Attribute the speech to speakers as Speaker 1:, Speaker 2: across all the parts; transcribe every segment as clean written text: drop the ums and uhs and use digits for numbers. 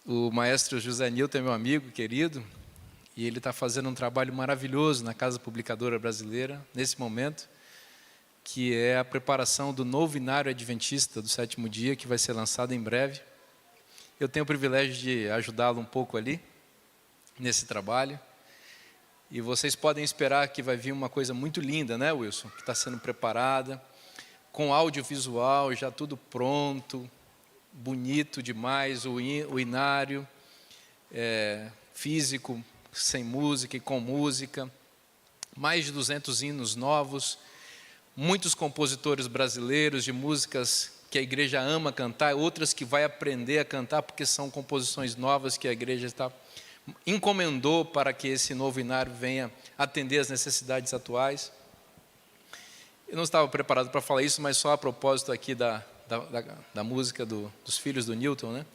Speaker 1: O maestro José Nilton é meu amigo querido, e ele está fazendo um trabalho maravilhoso na Casa Publicadora Brasileira, nesse momento, que é a preparação do novo Inário Adventista do Sétimo Dia, que vai ser lançado em breve. Eu tenho o privilégio de ajudá-lo um pouco ali, nesse trabalho. E vocês podem esperar que vai vir uma coisa muito linda, né, Wilson? Que está sendo preparada, com audiovisual, já tudo pronto, bonito demais, o inário, físico, sem música e com música, mais de 200 hinos novos, muitos compositores brasileiros de músicas que a igreja ama cantar, outras que vai aprender a cantar, porque são composições novas que a igreja encomendou para que esse novo inário venha atender às necessidades atuais. Eu não estava preparado para falar isso, mas só a propósito aqui da música dos filhos do Nilton, né?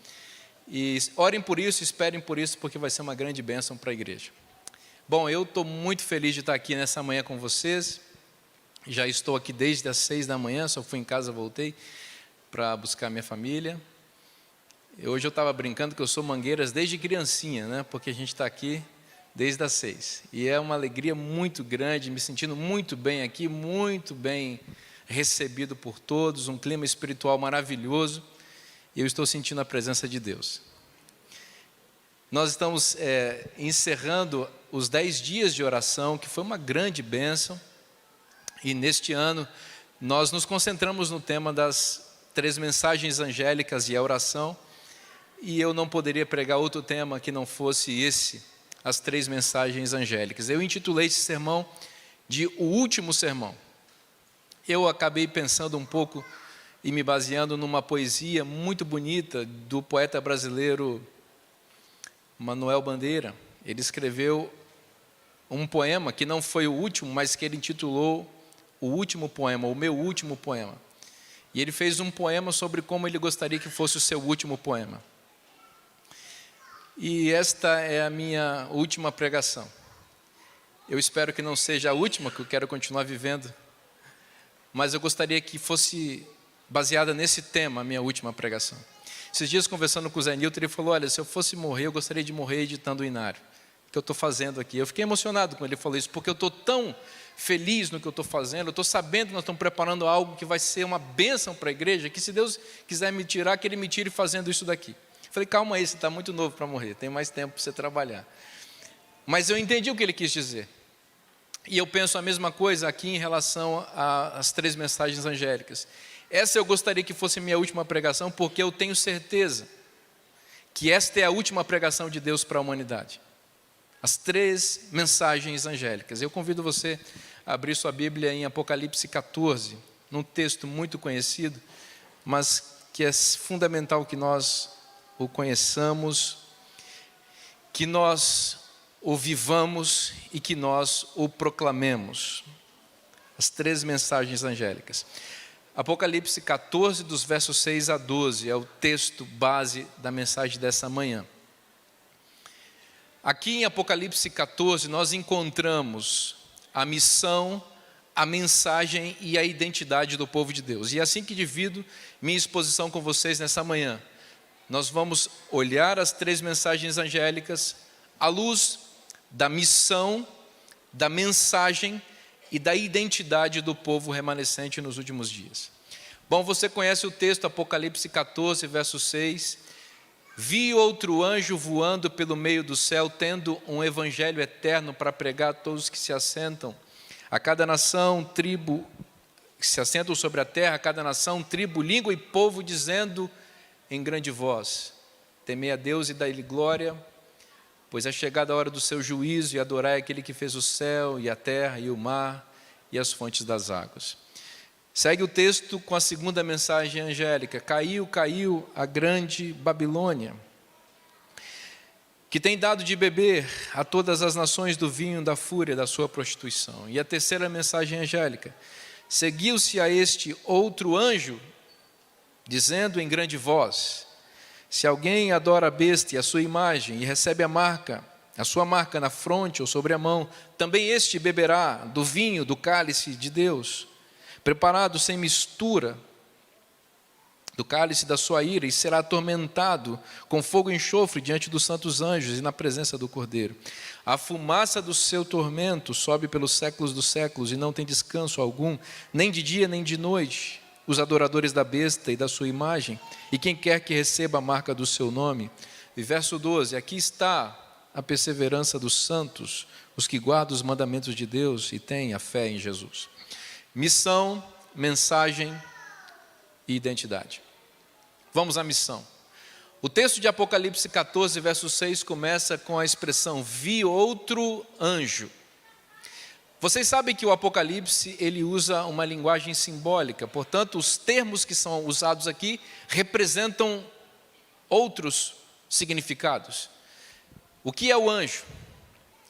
Speaker 1: E orem por isso, esperem por isso, porque vai ser uma grande bênção para a igreja. Bom, eu estou muito feliz de estar aqui nessa manhã com vocês. Já estou aqui desde as 6 da manhã, só fui em casa, voltei para buscar minha família. Hoje eu estava brincando que eu sou Mangueiras desde criancinha, né? Porque a gente está aqui desde as 6. E é uma alegria muito grande, me sentindo muito bem aqui, muito bem recebido por todos, um clima espiritual maravilhoso. E eu estou sentindo a presença de Deus. Nós estamos encerrando os 10 dias de oração, que foi uma grande bênção. E neste ano, nós nos concentramos no tema das 3 mensagens angélicas e a oração. E eu não poderia pregar outro tema que não fosse esse, as 3 mensagens angélicas. Eu intitulei esse sermão de O Último Sermão. Eu acabei pensando um pouco e me baseando numa poesia muito bonita do poeta brasileiro Manuel Bandeira. Ele escreveu um poema que não foi o último, mas que ele intitulou O Último Poema, o meu último poema. E ele fez um poema sobre como ele gostaria que fosse o seu último poema. E esta é a minha última pregação. Eu espero que não seja a última, que eu quero continuar vivendo, mas eu gostaria que fosse baseada nesse tema, a minha última pregação. Esses dias, conversando com o Zé Nilton, ele falou, olha, se eu fosse morrer, eu gostaria de morrer editando o Inário, que eu estou fazendo aqui. Eu fiquei emocionado quando ele falou isso, porque eu estou tão feliz no que eu estou fazendo, eu estou sabendo que nós estamos preparando algo que vai ser uma bênção para a igreja, que se Deus quiser me tirar, que Ele me tire fazendo isso daqui. Eu falei, calma aí, você está muito novo para morrer, tem mais tempo para você trabalhar. Mas eu entendi o que ele quis dizer. E eu penso a mesma coisa aqui em relação às 3 mensagens angélicas. Essa eu gostaria que fosse minha última pregação, porque eu tenho certeza que esta é a última pregação de Deus para a humanidade. As 3 mensagens angélicas. Eu convido você a abrir sua Bíblia em Apocalipse 14, num texto muito conhecido, mas que é fundamental que nós o conheçamos, que nós o vivamos e que nós o proclamemos. As 3 mensagens angélicas. Apocalipse 14, dos versos 6 a 12, é o texto base da mensagem dessa manhã. Aqui em Apocalipse 14, nós encontramos a missão, a mensagem e a identidade do povo de Deus. E é assim que divido minha exposição com vocês nessa manhã. Nós vamos olhar as 3 mensagens angélicas à luz da missão, da mensagem e da identidade do povo remanescente nos últimos dias. Bom, você conhece o texto, Apocalipse 14, verso 6. Vi outro anjo voando pelo meio do céu, tendo um evangelho eterno para pregar a todos que se assentam, a cada nação, tribo, que se assentam sobre a terra, a cada nação, tribo, língua e povo, dizendo em grande voz, temei a Deus e dai-lhe glória, pois é chegada a hora do seu juízo, e adorai aquele que fez o céu e a terra e o mar e as fontes das águas. Segue o texto com a segunda mensagem angélica. Caiu, caiu a grande Babilônia, que tem dado de beber a todas as nações do vinho da fúria da sua prostituição. E a terceira mensagem angélica. Seguiu-se a este outro anjo, dizendo em grande voz, se alguém adora a besta e a sua imagem, e recebe a sua marca na fronte ou sobre a mão, também este beberá do vinho, do cálice de Deus, preparado sem mistura, do cálice da sua ira, e será atormentado com fogo e enxofre diante dos santos anjos e na presença do Cordeiro. A fumaça do seu tormento sobe pelos séculos dos séculos, e não tem descanso algum, nem de dia nem de noite, os adoradores da besta e da sua imagem, e quem quer que receba a marca do seu nome. E verso 12, aqui está a perseverança dos santos, os que guardam os mandamentos de Deus e têm a fé em Jesus. Missão, mensagem e identidade. Vamos à missão. O texto de Apocalipse 14, verso 6, começa com a expressão, vi outro anjo. Vocês sabem que o Apocalipse, ele usa uma linguagem simbólica, portanto, os termos que são usados aqui representam outros significados. O que é o anjo?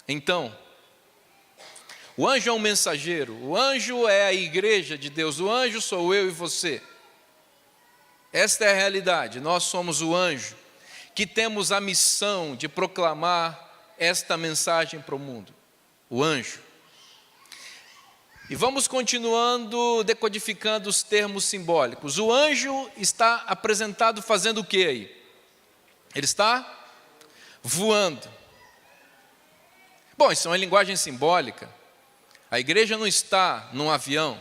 Speaker 1: Então, o anjo é um mensageiro, o anjo é a igreja de Deus, o anjo sou eu e você. Esta é a realidade, nós somos o anjo, que temos a missão de proclamar esta mensagem para o mundo, o anjo. E vamos continuando, decodificando os termos simbólicos. O anjo está apresentado fazendo o que aí? Ele está voando. Bom, isso é uma linguagem simbólica. A igreja não está num avião.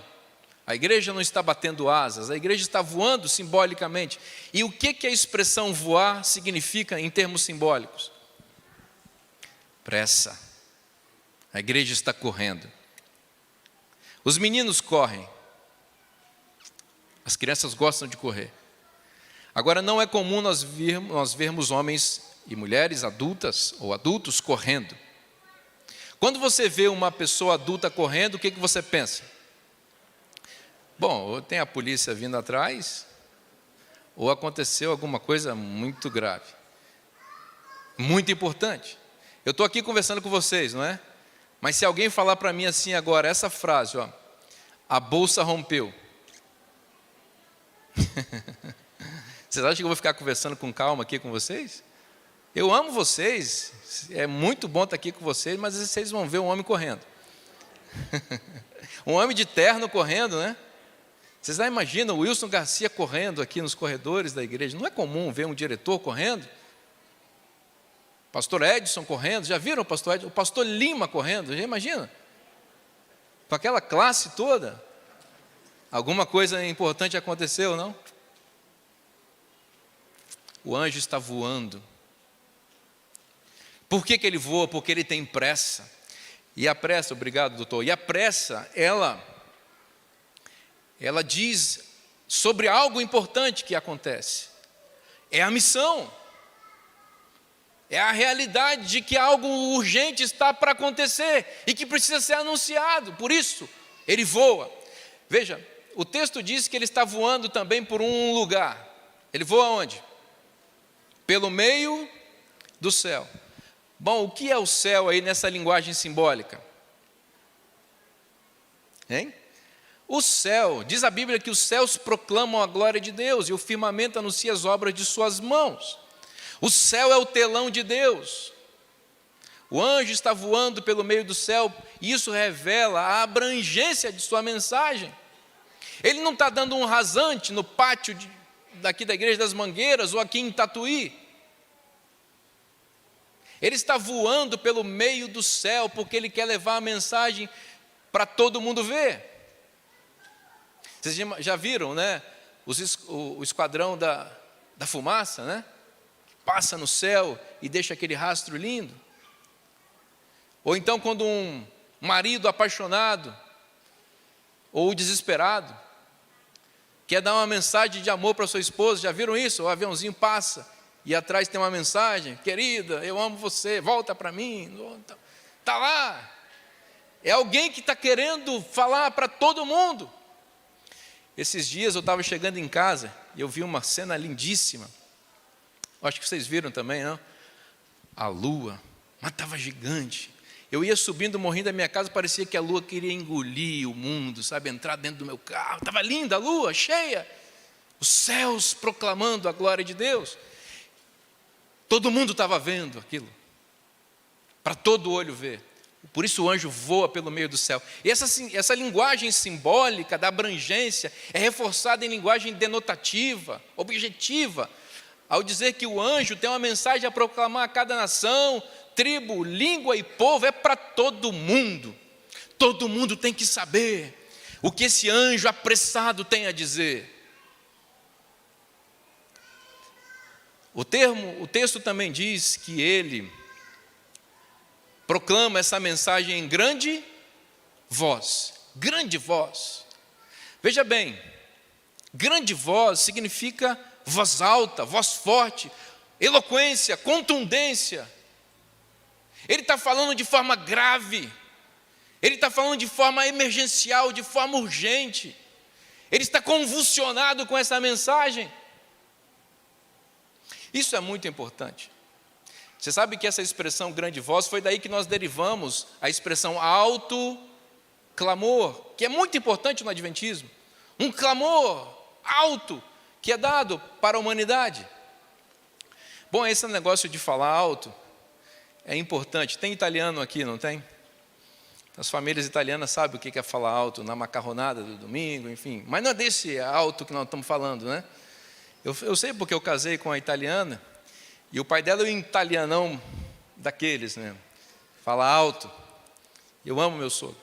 Speaker 1: A igreja não está batendo asas, a igreja está voando simbolicamente. E o que a expressão voar significa em termos simbólicos? Pressa. A igreja está correndo. Os meninos correm. As crianças gostam de correr. Agora, não é comum nós vermos homens e mulheres adultas ou adultos correndo. Quando você vê uma pessoa adulta correndo, o que você pensa? Bom, ou tem a polícia vindo atrás, ou aconteceu alguma coisa muito grave, muito importante. Eu estou aqui conversando com vocês, não é? Mas se alguém falar para mim assim agora, essa frase, ó, a bolsa rompeu. Vocês acham que eu vou ficar conversando com calma aqui com vocês? Eu amo vocês, é muito bom estar aqui com vocês, mas vocês vão ver um homem correndo. Um homem de terno correndo, né? Vocês já imaginam o Wilson Garcia correndo aqui nos corredores da igreja? Não é comum ver um diretor correndo. Pastor Edson correndo, já viram o pastor Edson? O pastor Lima correndo, já imagina? Com aquela classe toda. Alguma coisa importante aconteceu, não? O anjo está voando. Por que ele voa? Porque ele tem pressa. E a pressa, obrigado doutor, e a pressa, ela diz sobre algo importante que acontece. É a missão. É a realidade de que algo urgente está para acontecer e que precisa ser anunciado. Por isso, ele voa. Veja, o texto diz que ele está voando também por um lugar. Ele voa onde? Pelo meio do céu. Bom, o que é o céu aí nessa linguagem simbólica? Hein? O céu, diz a Bíblia que os céus proclamam a glória de Deus e o firmamento anuncia as obras de suas mãos. O céu é o telão de Deus. O anjo está voando pelo meio do céu e isso revela a abrangência de sua mensagem. Ele não está dando um rasante no pátio daqui da Igreja das Mangueiras ou aqui em Tatuí. Ele está voando pelo meio do céu porque ele quer levar a mensagem para todo mundo ver. Vocês já viram, né? O esquadrão da fumaça, né? Passa no céu e deixa aquele rastro lindo. Ou então quando um marido apaixonado ou desesperado quer dar uma mensagem de amor para sua esposa, já viram isso? O aviãozinho passa e atrás tem uma mensagem, querida, eu amo você, volta para mim. Está lá. É alguém que está querendo falar para todo mundo. Esses dias eu estava chegando em casa e eu vi uma cena lindíssima. Acho que vocês viram também, não? A lua, mas estava gigante. Eu ia subindo o morrinho da minha casa, parecia que a lua queria engolir o mundo, sabe? Entrar dentro do meu carro. Estava linda a lua, cheia. Os céus proclamando a glória de Deus. Todo mundo estava vendo aquilo. Para todo olho ver. Por isso o anjo voa pelo meio do céu. E essa linguagem simbólica da abrangência é reforçada em linguagem denotativa, objetiva, ao dizer que o anjo tem uma mensagem a proclamar a cada nação, tribo, língua e povo. É para todo mundo. Todo mundo tem que saber o que esse anjo apressado tem a dizer. O texto também diz que ele proclama essa mensagem em grande voz. Grande voz. Veja bem, grande voz significa voz alta, voz forte, eloquência, contundência. Ele está falando de forma grave. Ele está falando de forma emergencial, de forma urgente. Ele está convulsionado com essa mensagem. Isso é muito importante. Você sabe que essa expressão grande voz, foi daí que nós derivamos a expressão alto clamor, que é muito importante no Adventismo. Um clamor alto que é dado para a humanidade. Bom, esse negócio de falar alto é importante. Tem italiano aqui, não tem? As famílias italianas sabem o que é falar alto na macarronada do domingo, enfim. Mas não é desse alto que nós estamos falando, né? Eu sei porque eu casei com uma italiana, e o pai dela é um italianão daqueles, né? Fala alto. Eu amo meu sogro.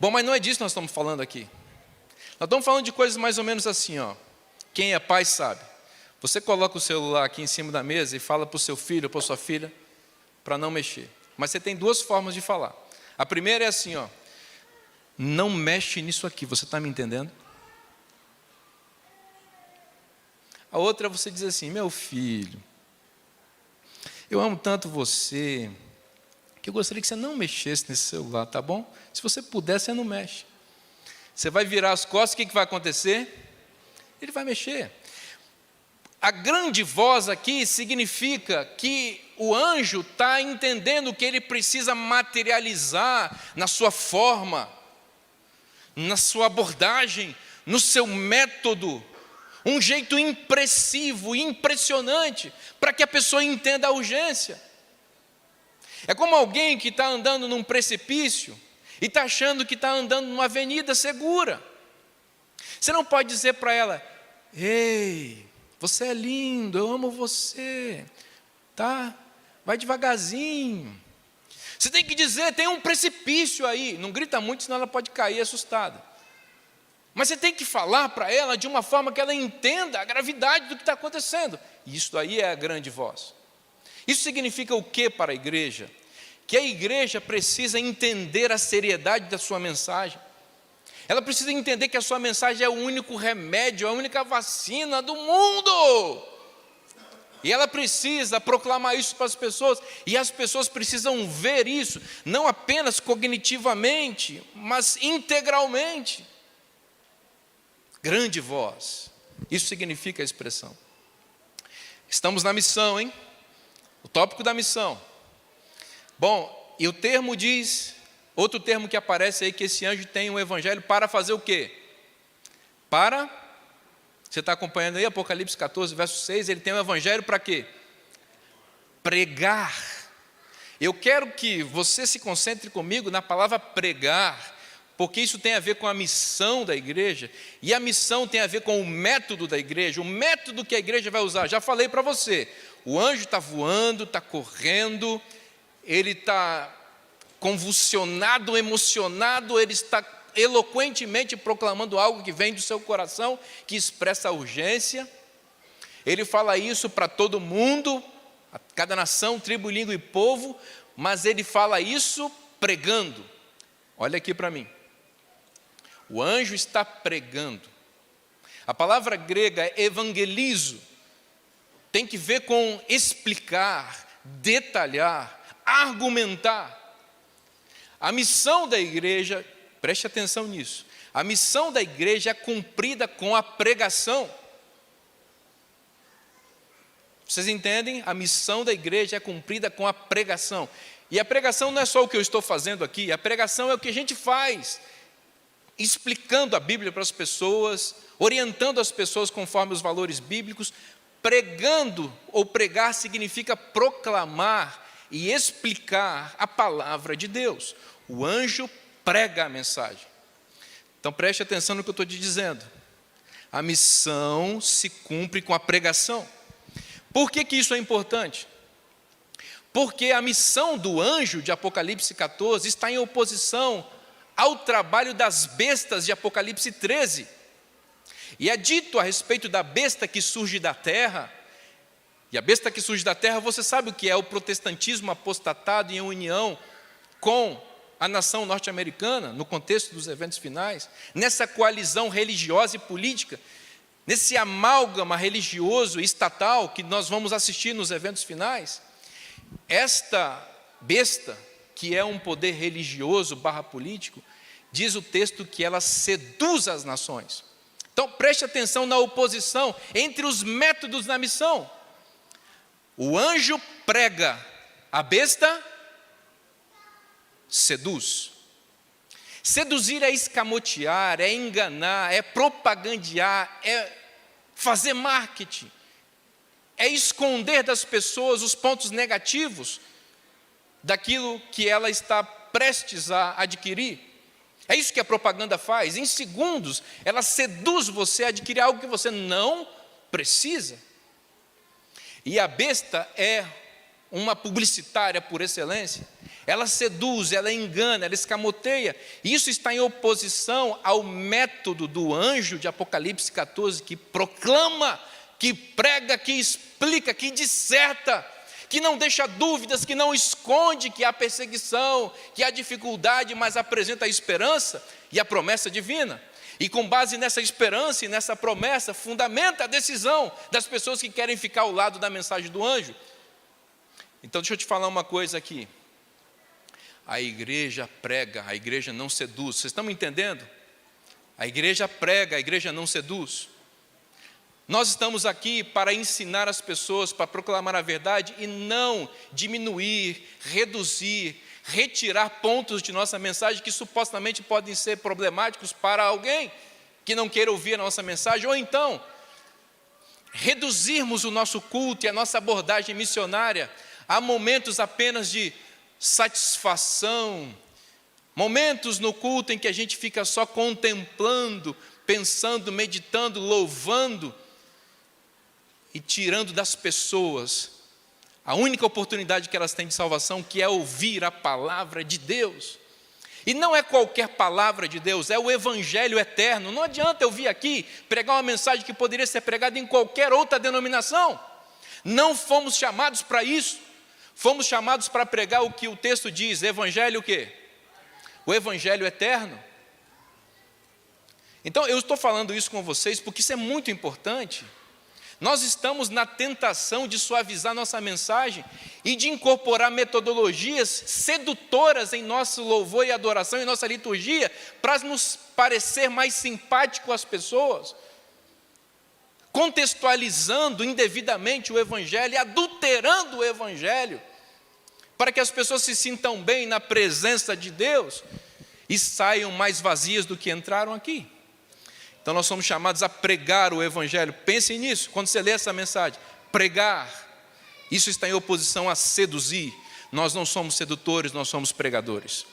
Speaker 1: Bom, mas não é disso que nós estamos falando aqui. Nós estamos falando de coisas mais ou menos assim, ó. Quem é pai sabe. Você coloca o celular aqui em cima da mesa e fala para o seu filho ou para a sua filha para não mexer. Mas você tem duas formas de falar. A primeira é assim, ó. Não mexe nisso aqui, você está me entendendo? A outra você diz assim, meu filho, eu amo tanto você, que eu gostaria que você não mexesse nesse celular, tá bom? Se você puder, você não mexe. Você vai virar as costas, o que vai acontecer? Ele vai mexer. A grande voz aqui significa que o anjo está entendendo que ele precisa materializar na sua forma, na sua abordagem, no seu método, um jeito impressivo, impressionante, para que a pessoa entenda a urgência. É como alguém que está andando num precipício e está achando que está andando numa avenida segura. Você não pode dizer para ela, ei, você é lindo, eu amo você, tá? Vai devagarzinho. Você tem que dizer, tem um precipício aí. Não grita muito, senão ela pode cair assustada. Mas você tem que falar para ela de uma forma que ela entenda a gravidade do que está acontecendo. E isso aí é a grande voz. Isso significa o que para a igreja? Que a igreja precisa entender a seriedade da sua mensagem. Ela precisa entender que a sua mensagem é o único remédio, a única vacina do mundo. E ela precisa proclamar isso para as pessoas. E as pessoas precisam ver isso, não apenas cognitivamente, mas integralmente. Grande voz. Isso significa a expressão. Estamos na missão, hein? O tópico da missão. Bom, e o termo diz, outro termo que aparece aí, que esse anjo tem um evangelho para fazer o quê? Você está acompanhando aí, Apocalipse 14, verso 6, ele tem um evangelho para quê? Pregar. Eu quero que você se concentre comigo na palavra pregar, porque isso tem a ver com a missão da igreja, e a missão tem a ver com o método da igreja, o método que a igreja vai usar. Já falei para você, o anjo está voando, está correndo, ele está convulsionado, emocionado, ele está eloquentemente proclamando algo que vem do seu coração, que expressa a urgência. Ele fala isso para todo mundo, a cada nação, tribo, língua e povo, mas ele fala isso pregando. Olha aqui para mim. O anjo está pregando. A palavra grega evangelizo tem que ver com explicar, detalhar, argumentar. A missão da igreja, preste atenção nisso, a missão da igreja é cumprida com a pregação. Vocês entendem? A missão da igreja é cumprida com a pregação. E a pregação não é só o que eu estou fazendo aqui, a pregação é o que a gente faz, explicando a Bíblia para as pessoas, orientando as pessoas conforme os valores bíblicos. Pregando ou pregar significa proclamar e explicar a palavra de Deus. O anjo prega a mensagem. Então preste atenção no que eu estou te dizendo. A missão se cumpre com a pregação. Por que isso é importante? Porque a missão do anjo de Apocalipse 14 está em oposição ao trabalho das bestas de Apocalipse 13. E é dito a respeito da besta que surge da terra, e a besta que surge da terra, você sabe o que é: o protestantismo apostatado em união com a nação norte-americana, no contexto dos eventos finais, nessa coalizão religiosa e política, nesse amálgama religioso e estatal que nós vamos assistir nos eventos finais. Esta besta, que é um poder religioso / político, diz o texto que ela seduz as nações. Então preste atenção na oposição entre os métodos da missão. O anjo prega, a besta seduz. Seduzir é escamotear, é enganar, é propagandear, é fazer marketing, é esconder das pessoas os pontos negativos daquilo que ela está prestes a adquirir. É isso que a propaganda faz. Em segundos, ela seduz você a adquirir algo que você não precisa. E a besta é uma publicitária por excelência. Ela seduz, ela engana, ela escamoteia. Isso está em oposição ao método do anjo de Apocalipse 14, que proclama, que prega, que explica, que disserta, que não deixa dúvidas, que não esconde que há perseguição, que há dificuldade, mas apresenta a esperança e a promessa divina. E com base nessa esperança e nessa promessa, fundamenta a decisão das pessoas que querem ficar ao lado da mensagem do anjo. Então deixa eu te falar uma coisa aqui. A igreja prega, a igreja não seduz. Vocês estão me entendendo? A igreja prega, a igreja não seduz. Nós estamos aqui para ensinar as pessoas, para proclamar a verdade e não diminuir, reduzir, retirar pontos de nossa mensagem que supostamente podem ser problemáticos para alguém que não queira ouvir a nossa mensagem, ou então reduzirmos o nosso culto e a nossa abordagem missionária a momentos apenas de satisfação, momentos no culto em que a gente fica só contemplando, pensando, meditando, louvando e tirando das pessoas a única oportunidade que elas têm de salvação, que é ouvir a palavra de Deus. E não é qualquer palavra de Deus, é o evangelho eterno. Não adianta eu vir aqui pregar uma mensagem que poderia ser pregada em qualquer outra denominação. Não fomos chamados para isso. Fomos chamados para pregar o que o texto diz. Evangelho o quê? O evangelho eterno. Então eu estou falando isso com vocês porque isso é muito importante. Nós estamos na tentação de suavizar nossa mensagem e de incorporar metodologias sedutoras em nosso louvor e adoração, em nossa liturgia, para nos parecer mais simpático às pessoas, contextualizando indevidamente o evangelho, adulterando o evangelho, para que as pessoas se sintam bem na presença de Deus e saiam mais vazias do que entraram aqui. Então nós somos chamados a pregar o evangelho. Pensem nisso, quando você lê essa mensagem. Pregar, isso está em oposição a seduzir. Nós não somos sedutores, nós somos pregadores.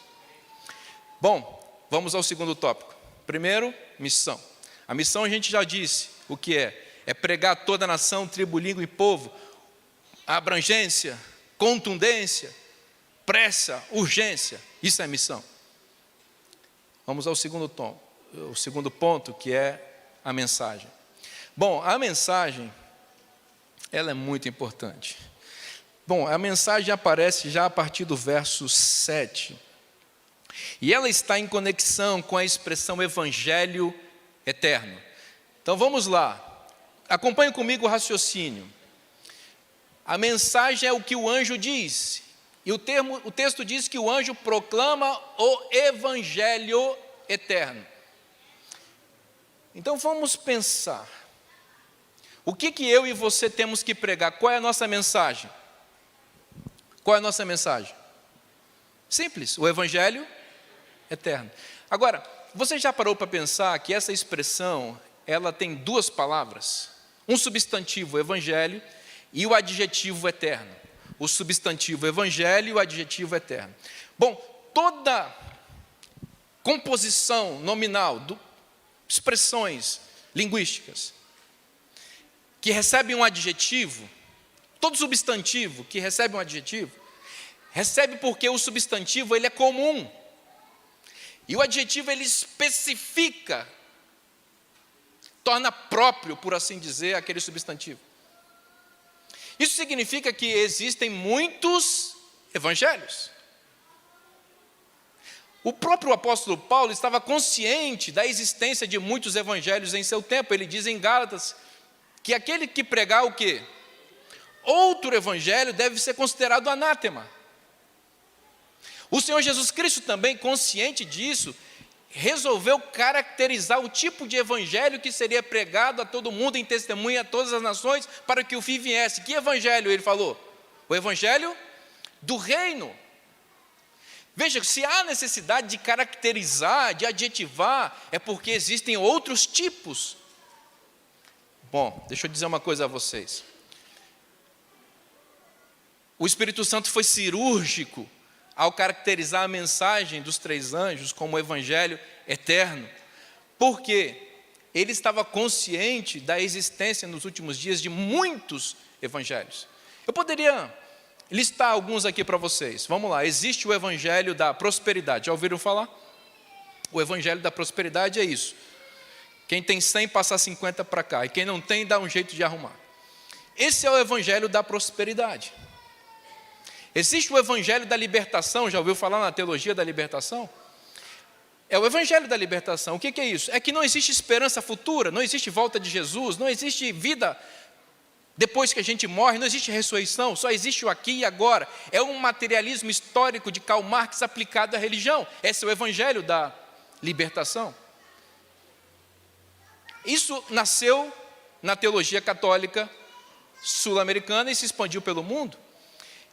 Speaker 1: Bom, vamos ao segundo tópico. Primeiro, missão. A missão a gente já disse o que é. É pregar a toda a nação, tribo, língua e povo. A abrangência, contundência, pressa, urgência. Isso é missão. Vamos ao segundo tom. O segundo ponto, que é a mensagem. Bom, a mensagem, ela é muito importante. Bom, a mensagem aparece já a partir do verso 7. E ela está em conexão com a expressão evangelho eterno. Então vamos lá. Acompanhe comigo o raciocínio. A mensagem é o que o anjo diz. E o texto diz que o anjo proclama o evangelho eterno. Então vamos pensar, o que eu e você temos que pregar? Qual é a nossa mensagem? Qual é a nossa mensagem? Simples, o evangelho eterno. Agora, você já parou para pensar que essa expressão, ela tem duas palavras? Um substantivo, evangelho, e o adjetivo eterno. o substantivo evangelho e o adjetivo eterno. Bom, toda composição nominal, expressões linguísticas que recebem um adjetivo, todo substantivo que recebe um adjetivo, recebe porque o substantivo ele é comum. E o adjetivo ele especifica, torna próprio, por assim dizer, aquele substantivo. Isso significa que existem muitos evangelhos. O próprio apóstolo Paulo estava consciente da existência de muitos evangelhos em seu tempo. Ele diz em Gálatas que aquele que pregar o quê? Outro evangelho deve ser considerado anátema. O Senhor Jesus Cristo também, consciente disso, resolveu caracterizar o tipo de evangelho que seria pregado a todo mundo em testemunha a todas as nações para que o fim viesse. Que evangelho ele falou? O evangelho do reino. Veja, se há necessidade de caracterizar, de adjetivar, é porque existem outros tipos. Bom, deixa eu dizer uma coisa a vocês. O Espírito Santo foi cirúrgico ao caracterizar a mensagem dos 3 anjos como o evangelho eterno, porque ele estava consciente da existência nos últimos dias de muitos evangelhos. Eu poderia listar alguns aqui para vocês. Vamos lá, existe o evangelho da prosperidade. Já ouviram falar? O evangelho da prosperidade é isso. Quem tem 100 passar 50 para cá, e quem não tem dá um jeito de arrumar. Esse é o evangelho da prosperidade. Existe o evangelho da libertação. Já ouviu falar na teologia da libertação? É o evangelho da libertação. O que é isso? É que não existe esperança futura, não existe volta de Jesus, não existe vida depois que a gente morre, não existe ressurreição, só existe o aqui e agora. É um materialismo histórico de Karl Marx aplicado à religião. Esse é o evangelho da libertação. Isso nasceu na teologia católica sul-americana e se expandiu pelo mundo.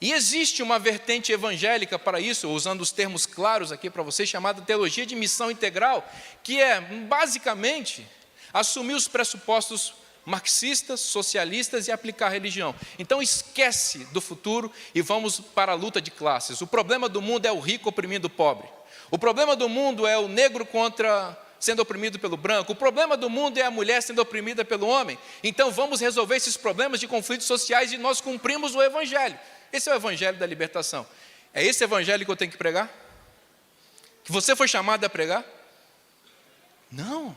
Speaker 1: E existe uma vertente evangélica para isso, usando os termos claros aqui para vocês, chamada teologia de missão integral, que é basicamente assumir os pressupostos marxistas, socialistas e aplicar a religião. Então esquece do futuro e vamos para a luta de classes. O problema do mundo é o rico oprimindo o pobre. O problema do mundo é o negro sendo oprimido pelo branco. O problema do mundo é a mulher sendo oprimida pelo homem. Então vamos resolver esses problemas de conflitos sociais e nós cumprimos o evangelho. Esse é o evangelho da libertação. É esse evangelho que eu tenho que pregar? Que você foi chamado a pregar? Não.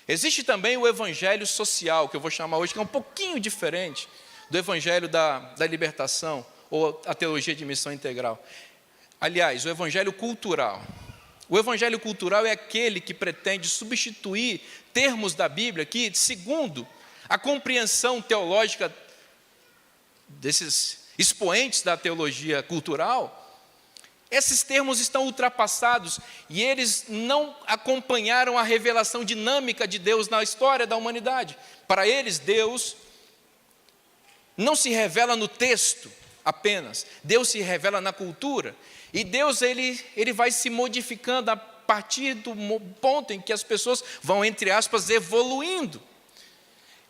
Speaker 1: Existe também o evangelho social, que eu vou chamar hoje, que é um pouquinho diferente do evangelho da libertação, ou a teologia de missão integral. Aliás, o evangelho cultural. O evangelho cultural é aquele que pretende substituir termos da Bíblia que, segundo a compreensão teológica desses expoentes da teologia cultural, esses termos estão ultrapassados e eles não acompanharam a revelação dinâmica de Deus na história da humanidade. Para eles, Deus não se revela no texto apenas, Deus se revela na cultura. E Deus ele vai se modificando a partir do ponto em que as pessoas vão, entre aspas, evoluindo.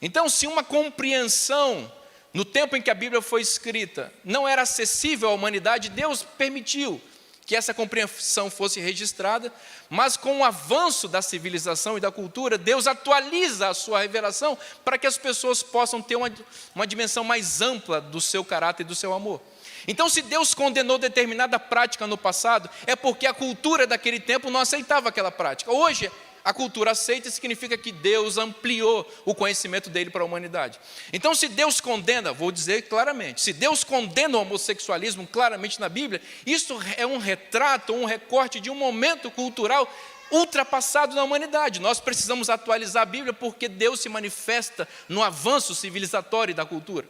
Speaker 1: Então, se uma compreensão no tempo em que a Bíblia foi escrita não era acessível à humanidade, Deus permitiu que essa compreensão fosse registrada, mas com o avanço da civilização e da cultura, Deus atualiza a sua revelação para que as pessoas possam ter uma dimensão mais ampla do seu caráter e do seu amor. Então, se Deus condenou determinada prática no passado, é porque a cultura daquele tempo não aceitava aquela prática. Hoje, a cultura aceita, significa que Deus ampliou o conhecimento dele para a humanidade. Então, se Deus condena, vou dizer claramente, se Deus condena o homossexualismo claramente na Bíblia, isso é um retrato, um recorte de um momento cultural ultrapassado na humanidade. Nós precisamos atualizar a Bíblia porque Deus se manifesta no avanço civilizatório da cultura.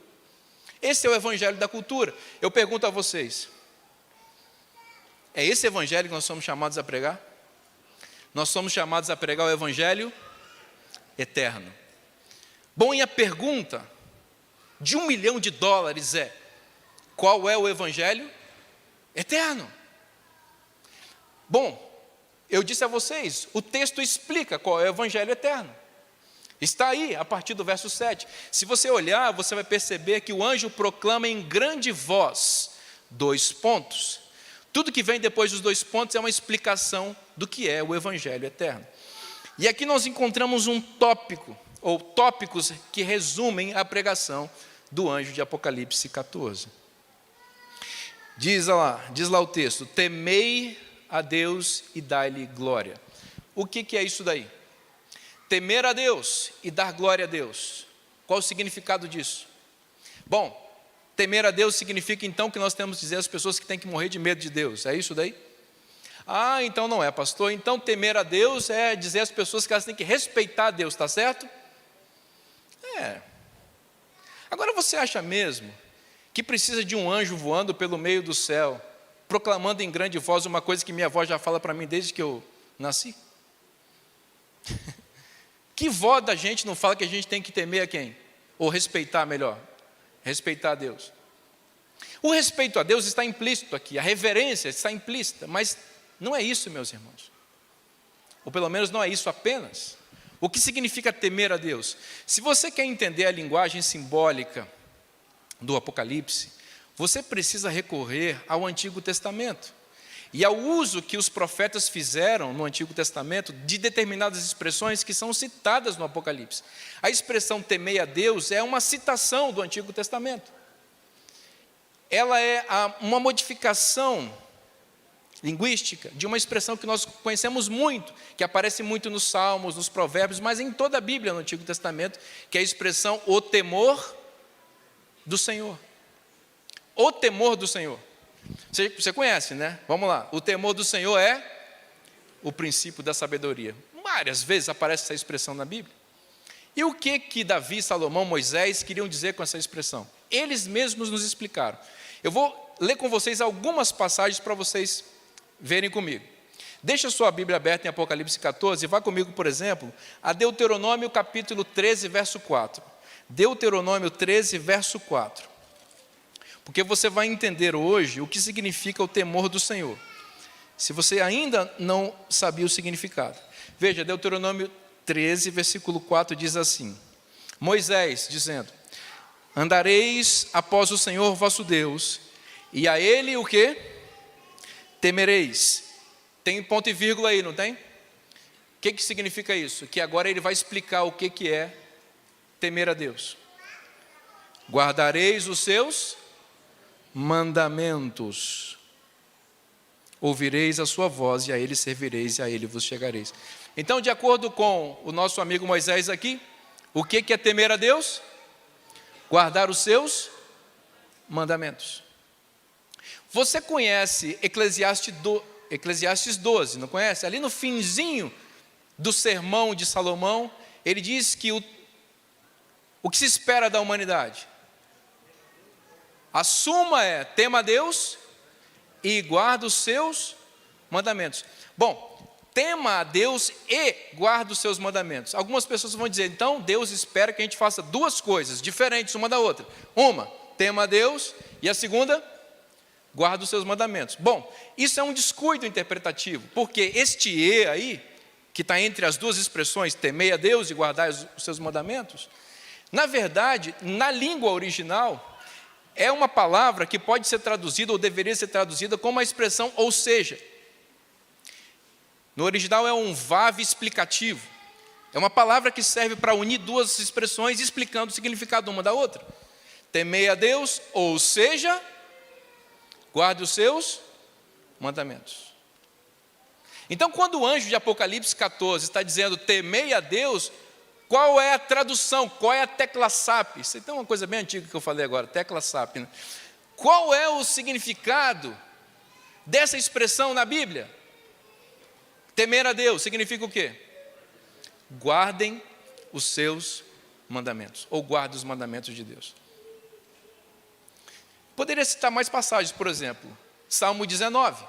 Speaker 1: Esse é o evangelho da cultura. Eu pergunto a vocês, é esse evangelho que nós somos chamados a pregar? Nós somos chamados a pregar o evangelho eterno. Bom, e a pergunta de $1 milhão é: qual é o evangelho eterno? Bom, eu disse a vocês, o texto explica qual é o evangelho eterno. Está aí, a partir do verso 7. Se você olhar, você vai perceber que o anjo proclama em grande voz, 2 pontos. Tudo que vem depois dos 2 pontos é uma explicação do que é o Evangelho eterno. E aqui nós encontramos um tópico, ou tópicos que resumem a pregação do anjo de Apocalipse 14. Diz lá o texto: temei a Deus e dai-lhe glória. O que é isso daí? Temer a Deus e dar glória a Deus. Qual o significado disso? Bom, temer a Deus significa então que nós temos que dizer às pessoas que têm que morrer de medo de Deus. É isso daí? Ah, então não é, pastor. Então temer a Deus é dizer às pessoas que elas têm que respeitar a Deus, está certo? É. Agora você acha mesmo que precisa de um anjo voando pelo meio do céu, proclamando em grande voz uma coisa que minha avó já fala para mim desde que eu nasci? Que vó da gente não fala que a gente tem que temer a quem? Ou respeitar melhor? Respeitar a Deus. O respeito a Deus está implícito aqui, a reverência está implícita, mas não é isso, meus irmãos. Ou pelo menos não é isso apenas. O que significa temer a Deus? Se você quer entender a linguagem simbólica do Apocalipse, você precisa recorrer ao Antigo Testamento e ao uso que os profetas fizeram no Antigo Testamento de determinadas expressões que são citadas no Apocalipse. A expressão temei a Deus é uma citação do Antigo Testamento. Ela é uma modificação linguística de uma expressão que nós conhecemos muito, que aparece muito nos Salmos, nos Provérbios, mas em toda a Bíblia no Antigo Testamento, que é a expressão o temor do Senhor. O temor do Senhor. Você conhece, né? Vamos lá. O temor do Senhor é o princípio da sabedoria. Várias vezes aparece essa expressão na Bíblia. E o que Davi, Salomão, Moisés queriam dizer com essa expressão? Eles mesmos nos explicaram. Eu vou ler com vocês algumas passagens para vocês verem comigo. Deixa a sua Bíblia aberta em Apocalipse 14 e vá comigo, por exemplo, a Deuteronômio capítulo 13, verso 4. Deuteronômio 13, verso 4. Porque você vai entender hoje o que significa o temor do Senhor. Se você ainda não sabia o significado. Veja, Deuteronômio 13, versículo 4 diz assim: Moisés dizendo: andareis após o Senhor vosso Deus, e a Ele o quê? Temereis. Tem ponto e vírgula aí, não tem? O que significa isso? Que agora ele vai explicar o que é temer a Deus. Guardareis os seus mandamentos, ouvireis a sua voz, e a Ele servireis, e a Ele vos chegareis. Então, de acordo com o nosso amigo Moisés aqui, o que é temer a Deus? Guardar os seus mandamentos. Você conhece Eclesiastes 12, não conhece? Ali no finzinho do sermão de Salomão, ele diz que o que se espera da humanidade? A suma é: tema a Deus e guarda os seus mandamentos. Bom, tema a Deus e guarda os seus mandamentos. Algumas pessoas vão dizer, então Deus espera que a gente faça 2 coisas diferentes uma da outra. Uma, tema a Deus, e a segunda, guarda os seus mandamentos. Bom, isso é um descuido interpretativo, porque este e aí, que está entre as 2 expressões, temei a Deus e guardar os seus mandamentos, na verdade, na língua original, é uma palavra que pode ser traduzida ou deveria ser traduzida como a expressão ou seja. No original é um vav explicativo. É uma palavra que serve para unir 2 expressões explicando o significado uma da outra. Temei a Deus, ou seja, guarde os seus mandamentos. Então, quando o anjo de Apocalipse 14 está dizendo temei a Deus, qual é a tradução? Qual é a tecla SAP? Isso tem uma coisa bem antiga que eu falei agora, tecla SAP, né? Qual é o significado dessa expressão na Bíblia? Temer a Deus significa o quê? Guardem os seus mandamentos, ou guardem os mandamentos de Deus. Poderia citar mais passagens, por exemplo, Salmo 19.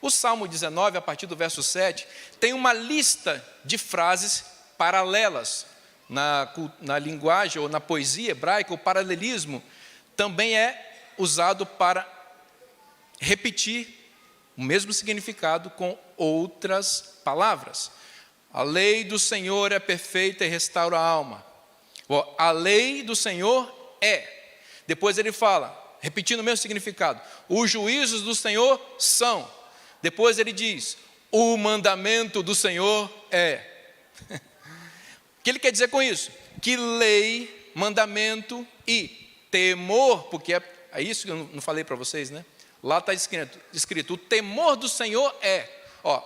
Speaker 1: O Salmo 19, a partir do verso 7, tem uma lista de frases paralelas. Na linguagem ou na poesia hebraica, o paralelismo também é usado para repetir o mesmo significado com outras palavras. A lei do Senhor é perfeita e restaura a alma. A lei do Senhor é. Depois ele fala, repetindo o mesmo significado, os juízos do Senhor são. Depois ele diz, o mandamento do Senhor é. O que ele quer dizer com isso? Que lei, mandamento e temor, porque é isso que eu não falei para vocês, né? Lá está escrito, o temor do Senhor é.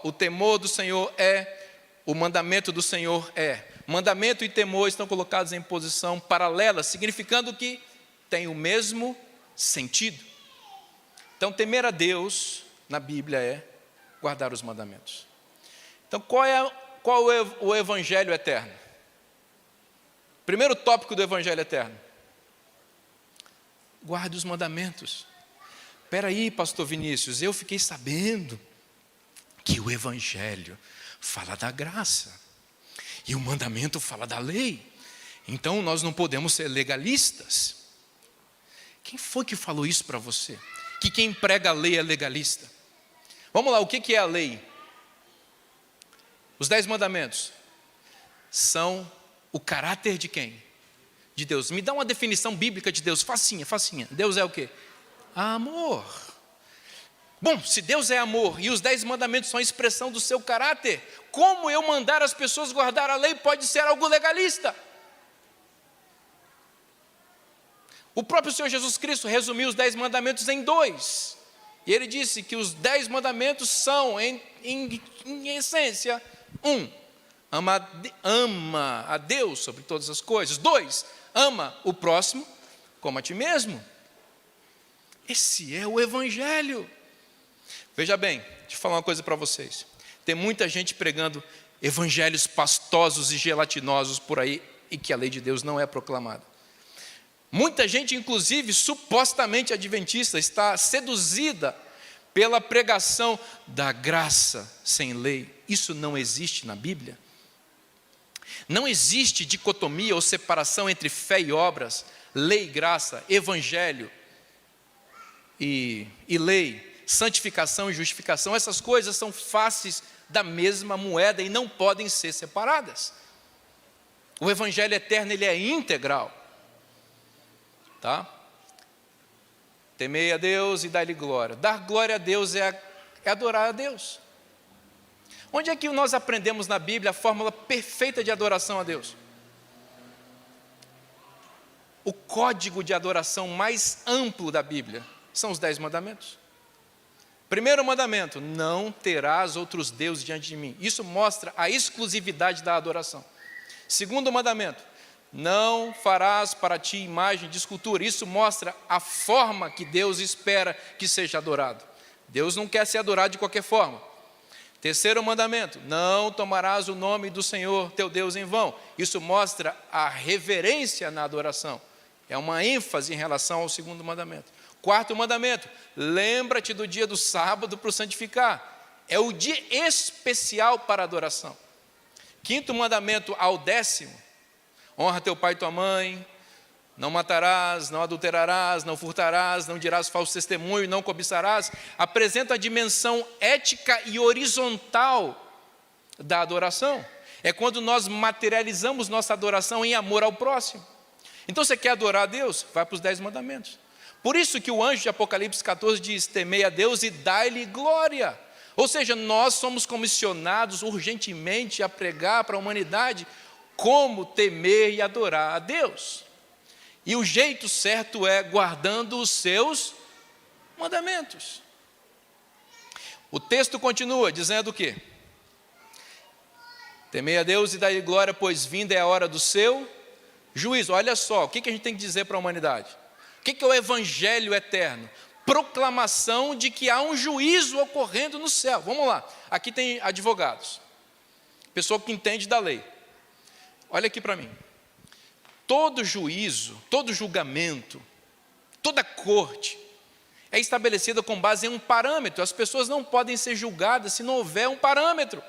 Speaker 1: O temor do Senhor é, o mandamento do Senhor é. Mandamento e temor estão colocados em posição paralela, significando que tem o mesmo sentido. Então, temer a Deus, na Bíblia, é guardar os mandamentos. Então, qual é o Evangelho eterno? Primeiro tópico do Evangelho eterno. Guarde os mandamentos. Espera aí, pastor Vinícius, eu fiquei sabendo que o Evangelho fala da graça e o mandamento fala da lei. Então nós não podemos ser legalistas. Quem foi que falou isso para você? Que quem prega a lei é legalista? Vamos lá, o que é a lei? Os 10 mandamentos são o caráter de quem? De Deus. Me dá uma definição bíblica de Deus, facinha, facinha. Deus é o quê? Amor. Bom, se Deus é amor e os 10 mandamentos são a expressão do seu caráter, como eu mandar as pessoas guardar a lei pode ser algo legalista? O próprio Senhor Jesus Cristo resumiu os 10 mandamentos em 2. E ele disse que os 10 mandamentos são, em essência, 1. Ama a Deus sobre todas as coisas. 2. Ama o próximo como a ti mesmo. Esse é o Evangelho. Veja bem, deixa eu falar uma coisa para vocês. Tem muita gente pregando evangelhos pastosos e gelatinosos por aí e que a lei de Deus não é proclamada. Muita gente, inclusive, supostamente adventista, está seduzida pela pregação da graça sem lei. Isso não existe na Bíblia. Não existe dicotomia ou separação entre fé e obras, lei e graça, evangelho e lei, santificação e justificação. Essas coisas são faces da mesma moeda e não podem ser separadas. O evangelho eterno, ele é integral. Tá? Temei a Deus e dai-lhe glória. Dar glória a Deus é adorar a Deus. Onde é que nós aprendemos na Bíblia a fórmula perfeita de adoração a Deus? O código de adoração mais amplo da Bíblia são os 10 mandamentos. Primeiro mandamento, não terás outros deuses diante de mim. Isso mostra a exclusividade da adoração. Segundo mandamento, não farás para ti imagem de escultura. Isso mostra a forma que Deus espera que seja adorado. Deus não quer ser adorado de qualquer forma. Terceiro mandamento, não tomarás o nome do Senhor teu Deus em vão. Isso mostra a reverência na adoração. É uma ênfase em relação ao segundo mandamento. Quarto mandamento, lembra-te do dia do sábado para o santificar. É o dia especial para a adoração. Quinto mandamento ao 10º, honra teu pai e tua mãe, não matarás, não adulterarás, não furtarás, não dirás falso testemunho, não cobiçarás. Apresenta a dimensão ética e horizontal da adoração. É quando nós materializamos nossa adoração em amor ao próximo. Então você quer adorar a Deus? Vai para os 10 mandamentos. Por isso que o anjo de Apocalipse 14 diz, temei a Deus e dai-lhe glória. Ou seja, nós somos comissionados urgentemente a pregar para a humanidade como temer e adorar a Deus. E o jeito certo é guardando os seus mandamentos. O texto continua dizendo o quê? Temei a Deus e dai-lhe glória, pois vinda é a hora do seu juízo. Olha só, o que a gente tem que dizer para a humanidade? O que é o evangelho eterno? Proclamação de que há um juízo ocorrendo no céu. Vamos lá, aqui tem advogados, pessoa que entende da lei. Olha aqui para mim. Todo juízo, todo julgamento, toda corte é estabelecida com base em um parâmetro. As pessoas não podem ser julgadas se não houver um parâmetro.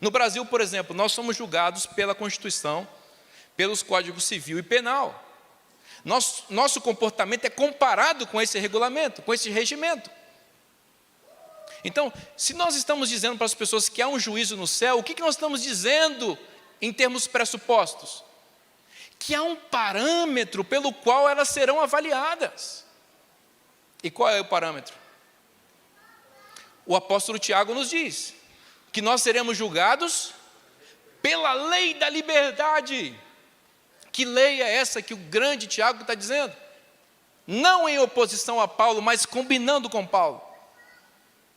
Speaker 1: No Brasil, por exemplo, nós somos julgados pela Constituição, pelos Códigos Civil e Penal. Nosso comportamento é comparado com esse regulamento, com esse regimento. Então, se nós estamos dizendo para as pessoas que há um juízo no céu, o que nós estamos dizendo em termos pressupostos? Que há um parâmetro pelo qual elas serão avaliadas. E qual é o parâmetro? O apóstolo Tiago nos diz que nós seremos julgados pela lei da liberdade. Que lei é essa que o grande Tiago está dizendo? Não em oposição a Paulo, mas combinando com Paulo.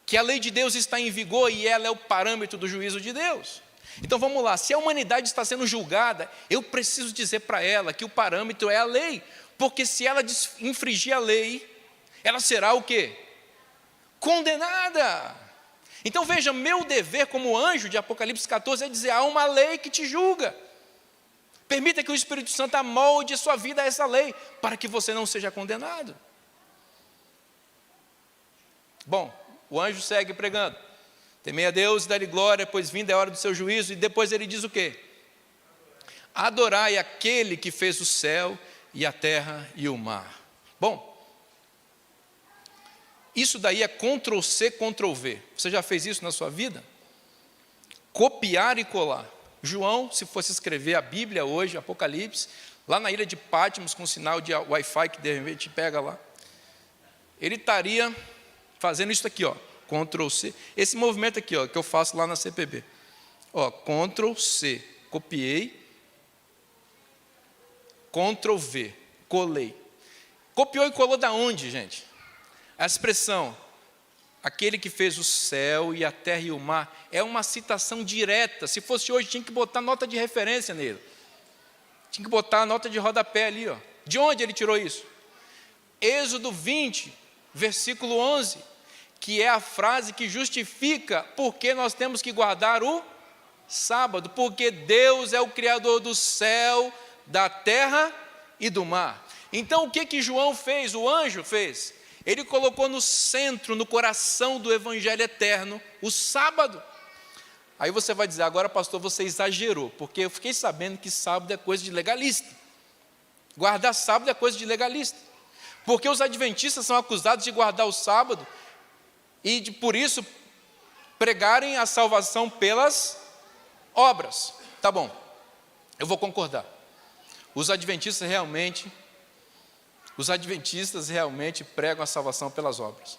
Speaker 1: Que a lei de Deus está em vigor e ela é o parâmetro do juízo de Deus. Então vamos lá, se a humanidade está sendo julgada, eu preciso dizer para ela que o parâmetro é a lei. Porque se ela infringir a lei, ela será o quê? Condenada. Então veja, meu dever como anjo de Apocalipse 14 é dizer, há uma lei que te julga. Permita que o Espírito Santo amolde sua vida a essa lei, para que você não seja condenado. Bom, o anjo segue pregando. Temei a Deus e dá-lhe glória, pois vinda é a hora do seu juízo. E depois ele diz o quê? Adorai aquele que fez o céu e a terra e o mar. Bom, isso daí é Ctrl+C, Ctrl+V. Você já fez isso na sua vida? Copiar e colar. João, se fosse escrever a Bíblia hoje, Apocalipse, lá na ilha de Patmos, com sinal de Wi-Fi que de repente pega lá, ele estaria fazendo isso aqui, ó, Ctrl+C. Esse movimento aqui, ó, que eu faço lá na CPB. Ó, Ctrl+C, copiei, Ctrl+V, colei. Copiou e colou da onde, gente? A expressão, aquele que fez o céu e a terra e o mar, é uma citação direta. Se fosse hoje, tinha que botar nota de referência nele. Tinha que botar a nota de rodapé ali, ó. De onde ele tirou isso? Êxodo 20, versículo 11, que é a frase que justifica porque nós temos que guardar o sábado, porque Deus é o Criador do céu, da terra e do mar. Então o que João fez, o anjo fez? Ele colocou no centro, no coração do Evangelho eterno, o sábado. Aí você vai dizer, agora pastor, você exagerou, porque eu fiquei sabendo que sábado é coisa de legalista. Guardar sábado é coisa de legalista. Porque os adventistas são acusados de guardar o sábado e por isso pregarem a salvação pelas obras. Tá bom, eu vou concordar. Os adventistas realmente pregam a salvação pelas obras.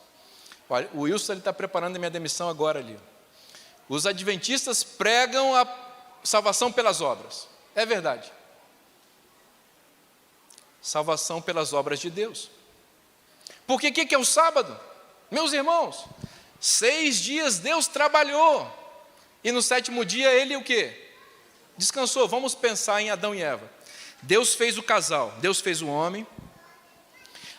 Speaker 1: Olha, o Wilson está preparando a minha demissão agora ali. Os adventistas pregam a salvação pelas obras. É verdade. Salvação pelas obras de Deus. Porque o que é o sábado? Meus irmãos, 6 dias Deus trabalhou. E no 7º dia ele o quê? Descansou. Vamos pensar em Adão e Eva. Deus fez o casal, Deus fez o homem.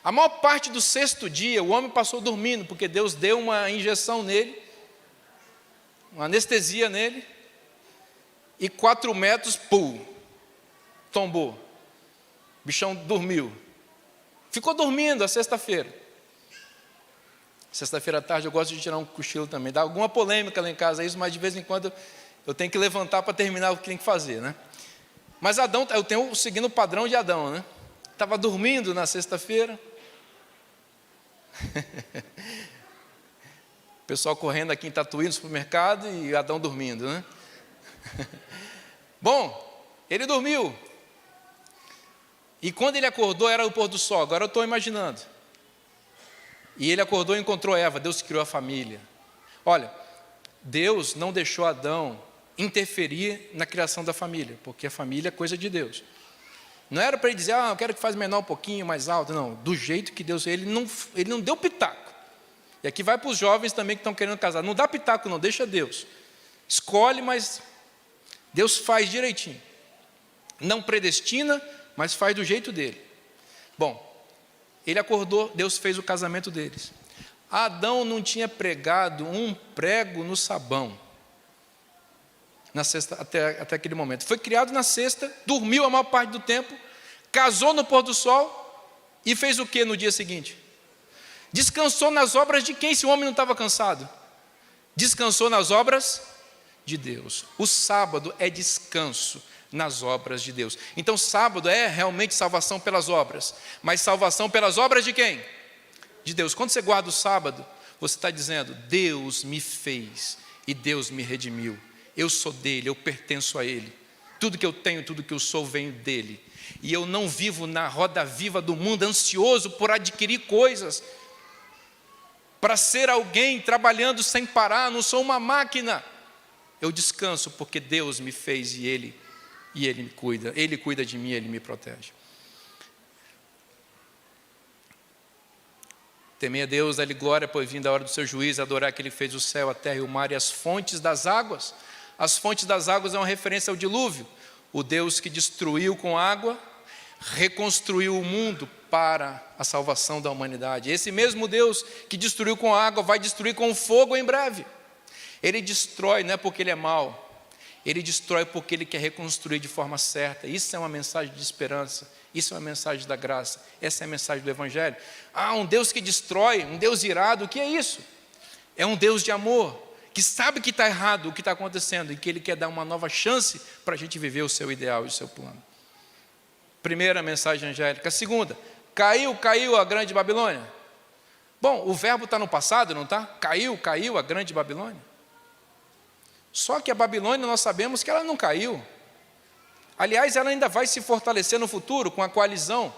Speaker 1: A maior parte do 6º dia, o homem passou dormindo, porque Deus deu uma injeção nele, uma anestesia nele, e 4 metros, pum, tombou. O bichão dormiu. Ficou dormindo a sexta-feira. Sexta-feira à tarde eu gosto de tirar um cochilo também. Dá alguma polêmica lá em casa isso, mas de vez em quando eu tenho que levantar para terminar o que tem que fazer, né? Mas Adão, eu tenho seguindo o padrão de Adão, né? Estava dormindo na sexta-feira. O pessoal correndo aqui em Tatuí no supermercado e Adão dormindo, né? Bom, ele dormiu. E quando ele acordou era o pôr do sol, agora eu estou imaginando. E ele acordou e encontrou Eva, Deus criou a família. Olha, Deus não deixou Adão interferir na criação da família, porque a família é coisa de Deus. Não era para ele dizer, eu quero que faz menor um pouquinho, mais alto. Não, do jeito que Deus, ele não deu pitaco. E aqui vai para os jovens também que estão querendo casar. Não dá pitaco não, deixa Deus. Escolhe, mas Deus faz direitinho. Não predestina, mas faz do jeito dele. Bom, ele acordou, Deus fez o casamento deles. Adão não tinha pregado um prego no sabão. Na sexta, até aquele momento. Foi criado na sexta, dormiu a maior parte do tempo, casou no pôr do sol e fez o que no dia seguinte? Descansou nas obras de quem, se o homem não estava cansado? Descansou nas obras de Deus. O sábado é descanso nas obras de Deus. Então sábado é realmente salvação pelas obras, mas salvação pelas obras de quem? De Deus. Quando você guarda o sábado, Você está dizendo: Deus me fez e Deus me redimiu. Eu sou dele, eu pertenço a ele. Tudo que eu tenho, tudo que eu sou, venho dele. E eu não vivo na roda viva do mundo, ansioso por adquirir coisas, para ser alguém trabalhando sem parar. Não sou uma máquina. Eu descanso porque Deus me fez e Ele me cuida. Ele cuida de mim, Ele me protege. Temei a Deus, dá-lhe glória, pois vindo a hora do seu juízo, adorar que Ele fez o céu, a terra e o mar e as fontes das águas. As fontes das águas é uma referência ao dilúvio. O Deus que destruiu com água, reconstruiu o mundo para a salvação da humanidade. Esse mesmo Deus que destruiu com água, vai destruir com fogo em breve. Ele destrói, não é porque Ele é mau, Ele destrói porque Ele quer reconstruir de forma certa. Isso é uma mensagem de esperança, isso é uma mensagem da graça, essa é a mensagem do Evangelho. Um Deus que destrói, um Deus irado, o que é isso? É um Deus de amor, que sabe que está errado o que está acontecendo e que Ele quer dar uma nova chance para a gente viver o seu ideal e o seu plano. Primeira mensagem angélica. Segunda, caiu a grande Babilônia. Bom, o verbo está no passado, não está? Caiu a grande Babilônia. Só que a Babilônia, nós sabemos que ela não caiu. Aliás, ela ainda vai se fortalecer no futuro com a coalizão.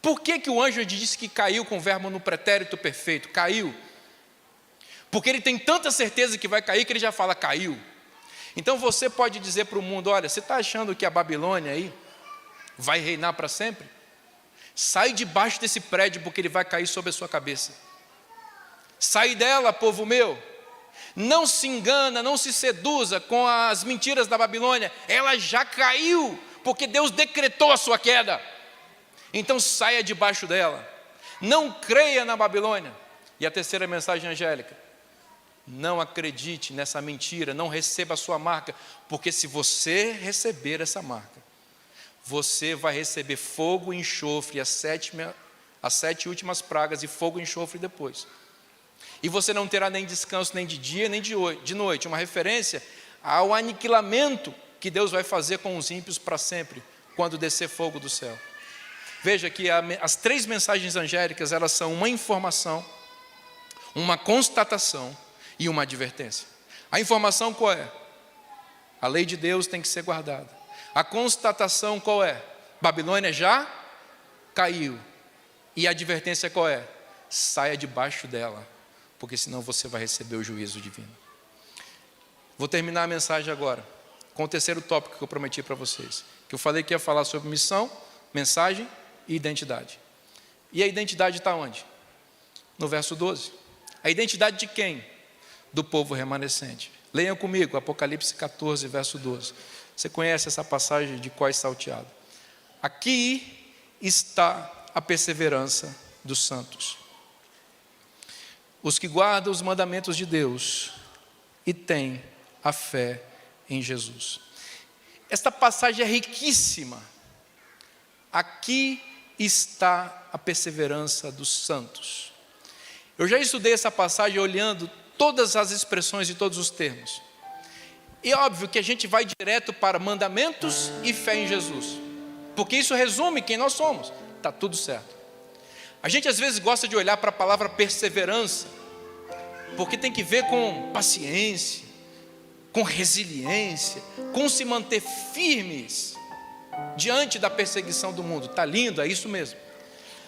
Speaker 1: Por que o anjo disse que caiu com o verbo no pretérito perfeito? Caiu. Porque ele tem tanta certeza que vai cair que ele já fala caiu. Então você pode dizer para o mundo: olha, você está achando que a Babilônia aí vai reinar para sempre? Sai debaixo desse prédio porque ele vai cair sobre a sua cabeça. Sai dela, povo meu. Não se engana, não se seduza com as mentiras da Babilônia. Ela já caiu, porque Deus decretou a sua queda. Então saia debaixo dela. Não creia na Babilônia. E a terceira mensagem angélica: não acredite nessa mentira, não receba a sua marca, porque se você receber essa marca, você vai receber fogo e enxofre, as 7 últimas pragas, e fogo e enxofre depois. E você não terá nem descanso, nem de dia, nem de noite. Uma referência ao aniquilamento que Deus vai fazer com os ímpios para sempre, quando descer fogo do céu. Veja que as 3 mensagens angélicas, elas são uma informação, uma constatação e uma advertência. A informação qual é? A lei de Deus tem que ser guardada. A constatação qual é? Babilônia já caiu. E a advertência qual é? Saia debaixo dela, porque senão você vai receber o juízo divino. Vou terminar a mensagem agora com o terceiro tópico que eu prometi para vocês, que eu falei que ia falar sobre missão, mensagem e identidade. E a identidade está onde? No verso 12. A identidade de quem? Do povo remanescente. Leiam comigo, Apocalipse 14, verso 12. Você conhece essa passagem de cós salteado. Aqui está a perseverança dos santos, os que guardam os mandamentos de Deus e têm a fé em Jesus. Esta passagem é riquíssima. Aqui está a perseverança dos santos. Eu já estudei essa passagem olhando todas as expressões e todos os termos. E é óbvio que a gente vai direto para mandamentos e fé em Jesus, porque isso resume quem nós somos. Está tudo certo. A gente às vezes gosta de olhar para a palavra perseverança, porque tem que ver com paciência, com resiliência, com se manter firmes diante da perseguição do mundo. Está lindo, é isso mesmo.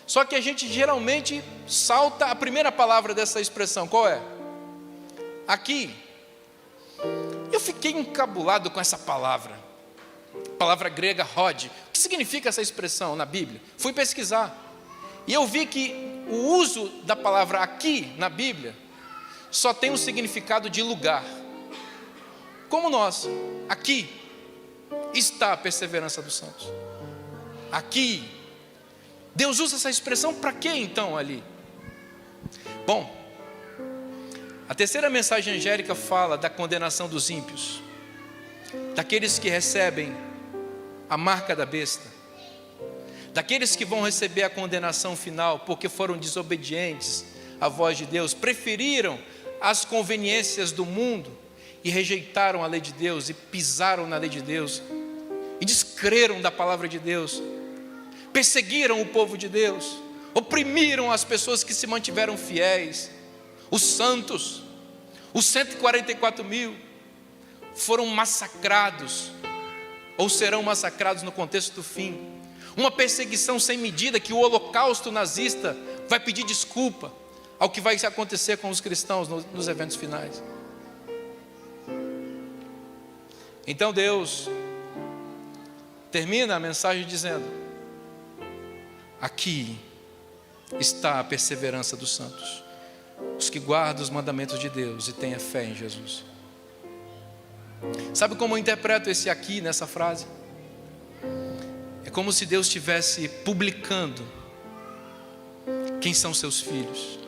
Speaker 1: Só que a gente geralmente salta a primeira palavra dessa expressão. Qual é? Aqui. Eu fiquei encabulado com essa palavra grega rod. O que significa essa expressão na Bíblia? Fui pesquisar e eu vi que o uso da palavra aqui na Bíblia só tem um significado de lugar. Como nós, aqui está a perseverança dos santos. Aqui. Deus usa essa expressão para quê então ali? Bom, a terceira mensagem angélica fala da condenação dos ímpios, daqueles que recebem a marca da besta, daqueles que vão receber a condenação final porque foram desobedientes à voz de Deus, preferiram as conveniências do mundo e rejeitaram a lei de Deus e pisaram na lei de Deus e descreram da palavra de Deus, perseguiram o povo de Deus, oprimiram as pessoas que se mantiveram fiéis, Os santos, os 144 mil, foram massacrados, ou serão massacrados no contexto do fim. Uma perseguição sem medida que o holocausto nazista vai pedir desculpa ao que vai acontecer com os cristãos nos eventos finais. Então Deus termina a mensagem dizendo: aqui está a perseverança dos santos, os que guardam os mandamentos de Deus e têm a fé em Jesus. Sabe como eu interpreto esse aqui nessa frase? É como se Deus estivesse publicando quem são seus filhos.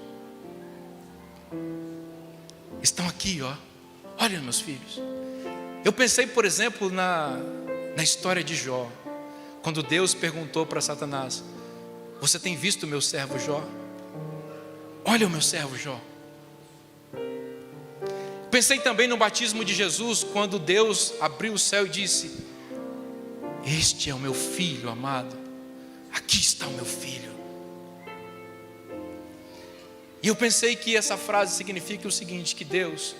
Speaker 1: Estão aqui, ó. Olha, meus filhos. Eu pensei, por exemplo, na história de Jó, quando Deus perguntou para Satanás: você tem visto o meu servo Jó? Olha o meu servo Jó. Pensei também no batismo de Jesus, quando Deus abriu o céu e disse: este é o meu filho amado, aqui está o meu filho. E eu pensei que essa frase significa o seguinte: que Deus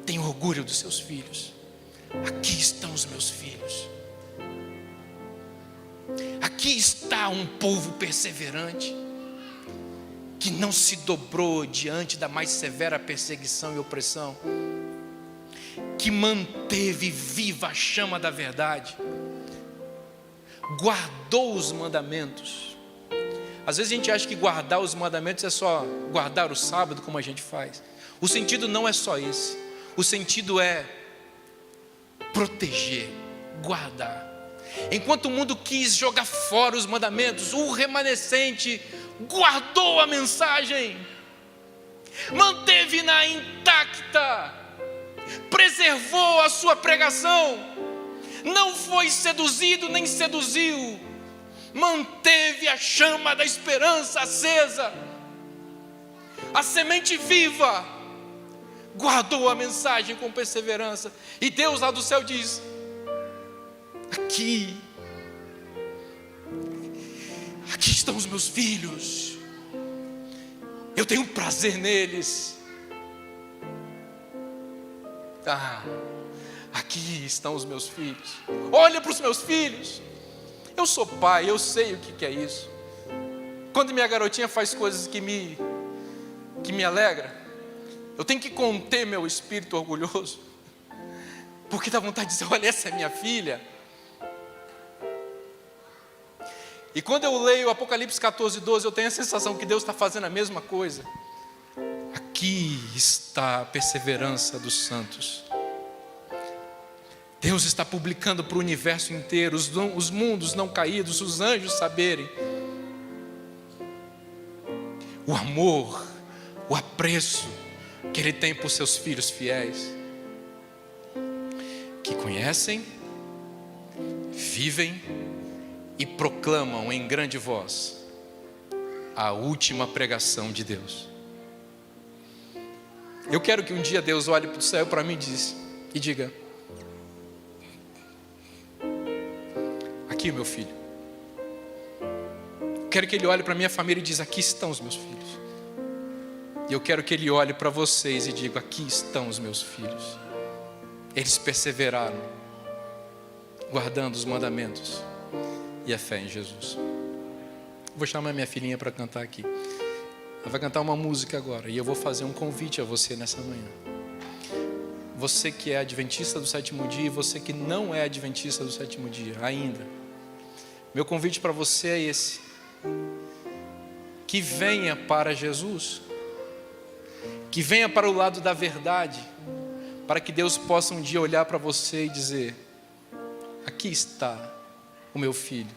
Speaker 1: tem orgulho dos seus filhos. Aqui estão os meus filhos. Aqui está um povo perseverante, que não se dobrou diante da mais severa perseguição e opressão, que manteve viva a chama da verdade, guardou os mandamentos. Às vezes a gente acha que guardar os mandamentos é só guardar o sábado, como a gente faz. O sentido não é só esse. O sentido é proteger, guardar. Enquanto o mundo quis jogar fora os mandamentos, o remanescente guardou a mensagem, manteve-na intacta, preservou a sua pregação, não foi seduzido nem seduziu, manteve a chama da esperança acesa, a semente viva, guardou a mensagem com perseverança. E Deus lá do céu diz: aqui estão os meus filhos, eu tenho prazer neles. Aqui estão os meus filhos. Olha para os meus filhos. Eu sou pai, eu sei o que é isso. Quando minha garotinha faz coisas que me alegra, eu tenho que conter meu espírito orgulhoso, porque dá vontade de dizer: olha, essa é minha filha. E quando eu leio Apocalipse 14:12, eu tenho a sensação que Deus está fazendo a mesma coisa. Aqui está a perseverança dos santos. Deus está publicando para o universo inteiro, os mundos não caídos, os anjos saberem o amor, o apreço que Ele tem por seus filhos fiéis, que conhecem, vivem e proclamam em grande voz a última pregação de Deus. Eu quero que um dia Deus olhe para o céu para mim e diga: aqui, meu filho. Quero que Ele olhe para a minha família e diga: aqui estão os meus filhos. E eu quero que Ele olhe para vocês e diga: aqui estão os meus filhos. Eles perseveraram, guardando os mandamentos e a fé em Jesus. Vou chamar minha filhinha para cantar aqui. Ela vai cantar uma música agora, e eu vou fazer um convite a você nessa manhã. Você que é adventista do sétimo dia, e você que não é adventista do sétimo dia ainda, meu convite para você é esse: que venha para Jesus, que venha para o lado da verdade, para que Deus possa um dia olhar para você e dizer: aqui está o meu filho,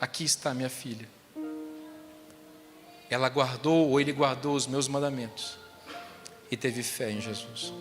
Speaker 1: aqui está a minha filha. Ela guardou, ou ele guardou os meus mandamentos e teve fé em Jesus.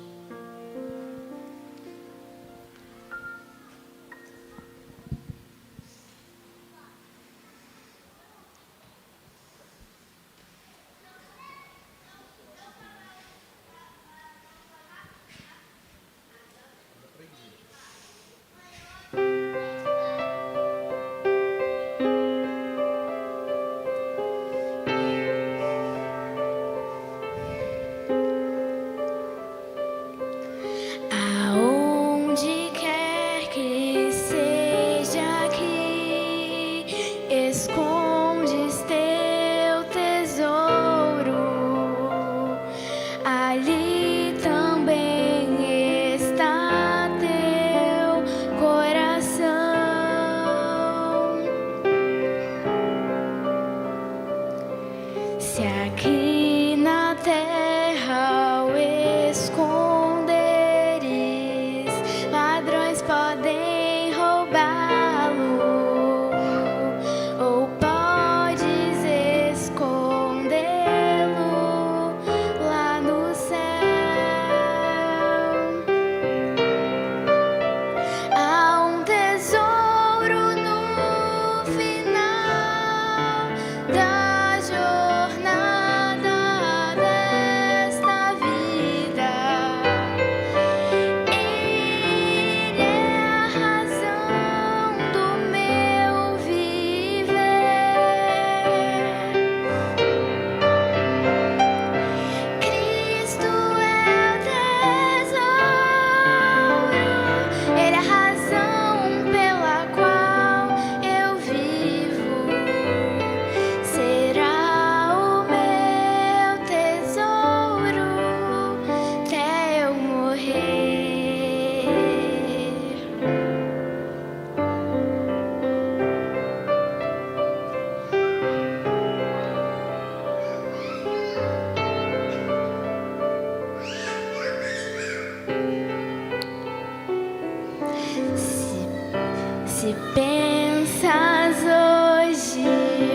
Speaker 2: Se pensas hoje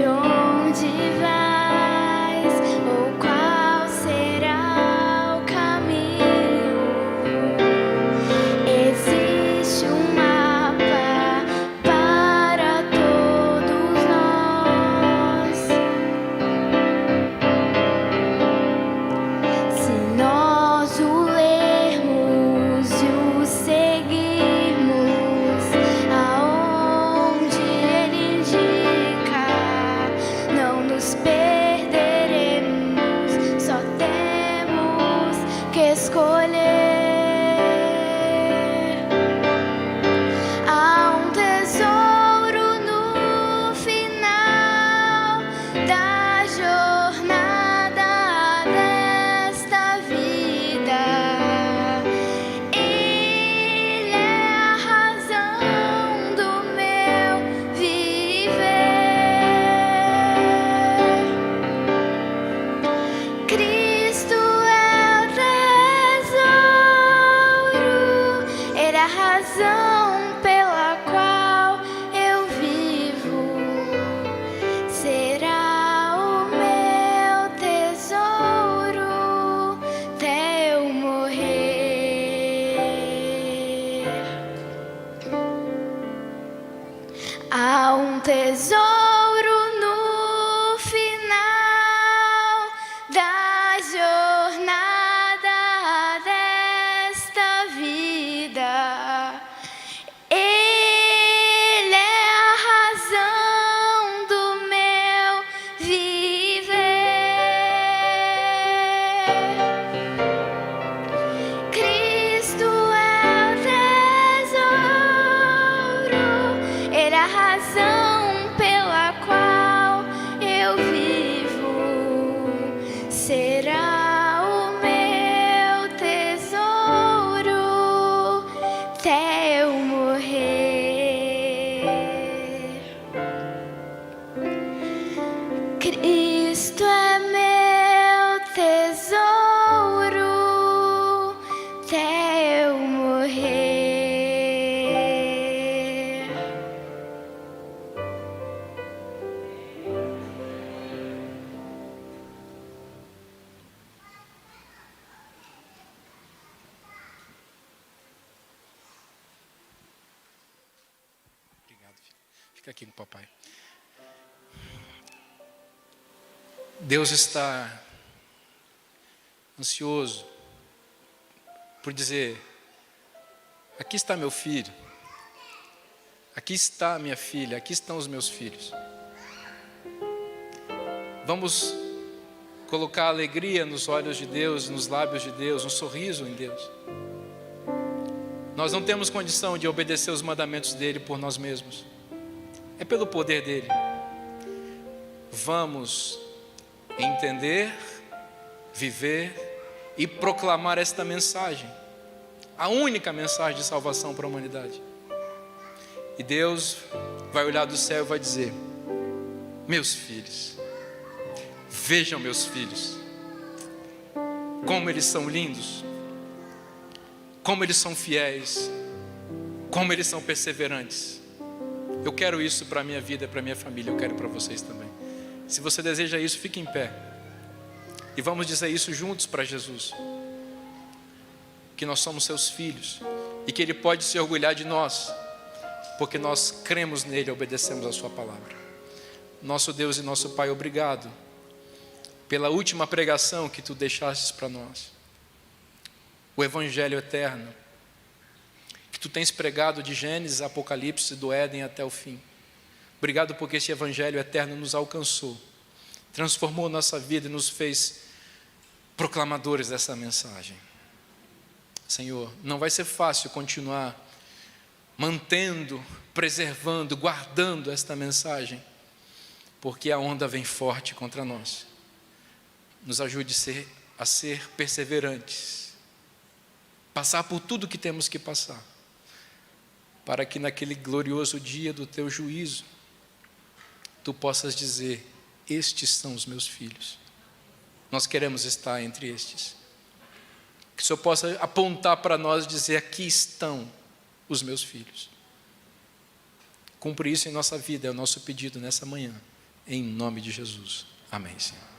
Speaker 2: onde vais, ou qual será o caminho, existe um mapa para todos nós. Se nós o lermos e o seguirmos aonde ele indica, não nos perderemos, só temos que escolher. Há um tesouro no final da jornada desta vida. Ele é a razão do meu viver. Cristo é o tesouro, Ele é a razão pela qual eu vivo. Será o meu tesouro até eu morrer. Há um tesouro no final da jornada desta vida. Ele é a razão do meu viver. Cristo é o tesouro, Ele é a razão pela qual eu vivo. Será o meu tesouro até eu morrer. Cristo é meu tesouro até eu morrer.
Speaker 1: Obrigado, filho. Fica aqui com o papai. Deus está ansioso por dizer: aqui está meu filho, aqui está minha filha, aqui estão os meus filhos. Vamos colocar alegria nos olhos de Deus, nos lábios de Deus, um sorriso em Deus. Nós não temos condição de obedecer os mandamentos dele por nós mesmos, é pelo poder dele. Vamos entender, viver e proclamar esta mensagem, a única mensagem de salvação para a humanidade. E Deus vai olhar do céu e vai dizer: meus filhos, vejam meus filhos, como eles são lindos, como eles são fiéis, como eles são perseverantes. Eu quero isso para a minha vida, para a minha família, eu quero para vocês também. Se você deseja isso, fique em pé e vamos dizer isso juntos para Jesus, que nós somos seus filhos e que Ele pode se orgulhar de nós, porque nós cremos nele e obedecemos a sua palavra. Nosso Deus e nosso Pai, obrigado pela última pregação que tu deixastes para nós, o Evangelho eterno que tu tens pregado de Gênesis, Apocalipse, do Éden até o fim. Obrigado porque esse Evangelho eterno nos alcançou, transformou nossa vida e nos fez proclamadores dessa mensagem. Senhor, não vai ser fácil continuar mantendo, preservando, guardando esta mensagem, porque a onda vem forte contra nós. Nos ajude a ser perseverantes, passar por tudo que temos que passar, para que naquele glorioso dia do teu juízo, tu possas dizer: estes são os meus filhos. Nós queremos estar entre estes. Que o Senhor possa apontar para nós e dizer: aqui estão os meus filhos. Cumpre isso em nossa vida, é o nosso pedido nessa manhã. Em nome de Jesus. Amém, Senhor.